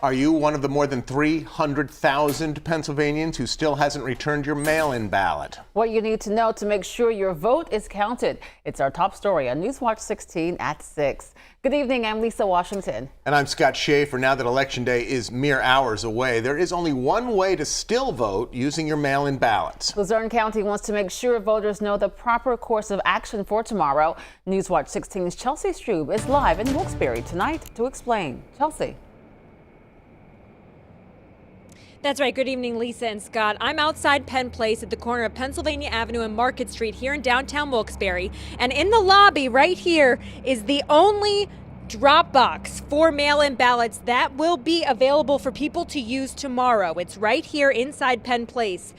Are you one of the more than 300,000 Pennsylvanians who still hasn't returned your mail-in ballot? What you need to know to make sure your vote is counted. It's our top story on Newswatch 16 at 6. Good evening, I'm Lisa Washington. And I'm Scott Schaefer. Now that Election Day is mere hours away, there is only one way to still vote using your mail-in ballots. Luzerne County wants to make sure voters know the proper course of action for tomorrow. Newswatch 16's Chelsea Strube is live in Wilkes-Barre tonight to explain. Chelsea. That's right. Good evening, Lisa and Scott. I'm outside Penn Place at the corner of Pennsylvania Avenue and Market Street here in downtown Wilkes-Barre. And in the lobby right here is the only drop box for mail-in ballots that will be available for people to use tomorrow. It's right here inside Penn Place.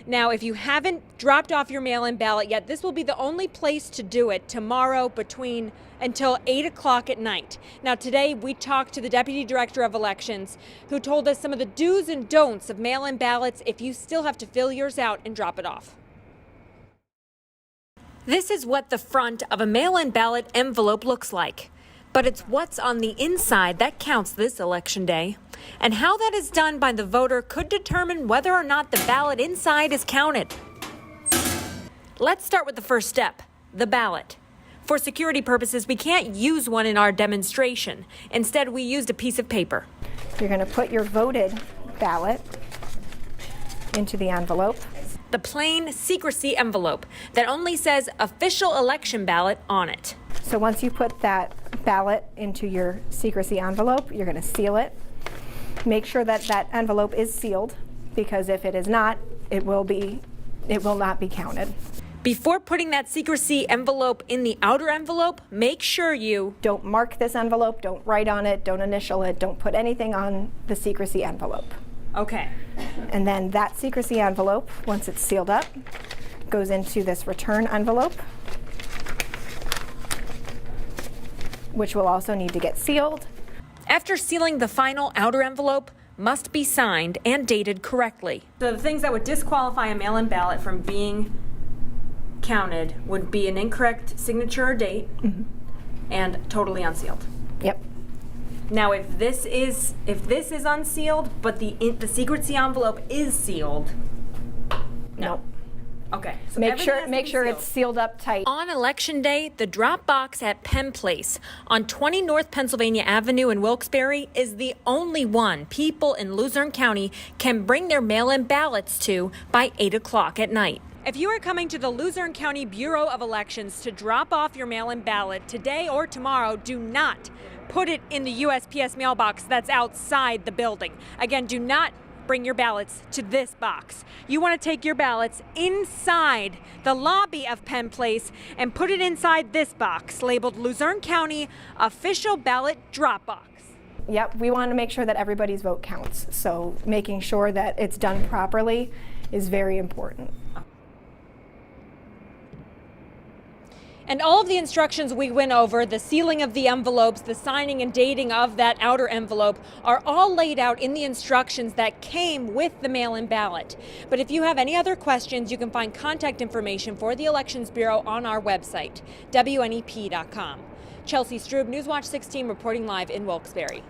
Now, if you haven't dropped off your mail-in ballot yet, this will be the only place to do it tomorrow until 8 o'clock at night. Now, today we talked to the Deputy Director of Elections, who told us some of the do's and don'ts of mail-in ballots if you still have to fill yours out and drop it off. This is what the front of a mail-in ballot envelope looks like. But it's what's on the inside that counts this election day. And how that is done by the voter could determine whether or not the ballot inside is counted. Let's start with the first step, the ballot. For security purposes, we can't use one in our demonstration. Instead, we used a piece of paper. You're going to put your voted ballot into the envelope. The plain secrecy envelope that only says official election ballot on it. So once you put that ballot into your secrecy envelope, you're going to seal it. Make sure that that envelope is sealed, because if it is not, it will not be counted. Before putting that secrecy envelope in the outer envelope, make sure you don't mark this envelope, don't write on it, don't initial it, don't put anything on the secrecy envelope. Okay. And then that secrecy envelope, once it's sealed up, goes into this return envelope, which will also need to get sealed. After sealing, the final outer envelope must be signed and dated correctly. So the things that would disqualify a mail-in ballot from being counted would be an incorrect signature or date, and totally unsealed. Yep. Now, if this is unsealed, but the secrecy envelope is sealed, no. Okay. So make sure it's sealed up tight. On Election Day, the drop box at Penn Place on 20 North Pennsylvania Avenue in Wilkes-Barre is the only one people in Luzerne County can bring their mail-in ballots to by 8 o'clock at night. If you are coming to the Luzerne County Bureau of Elections to drop off your mail-in ballot today or tomorrow, do not put it in the USPS mailbox that's outside the building. Again, do not bring your ballots to this box. You want to take your ballots inside the lobby of Penn Place and put it inside this box labeled Luzerne County Official Ballot Drop Box. Yep, we want to make sure that everybody's vote counts. So making sure that it's done properly is very important. And all of the instructions we went over, the sealing of the envelopes, the signing and dating of that outer envelope, are all laid out in the instructions that came with the mail-in ballot. But if you have any other questions, you can find contact information for the Elections Bureau on our website, WNEP.com. Chelsea Strube, Newswatch 16, reporting live in Wilkes-Barre.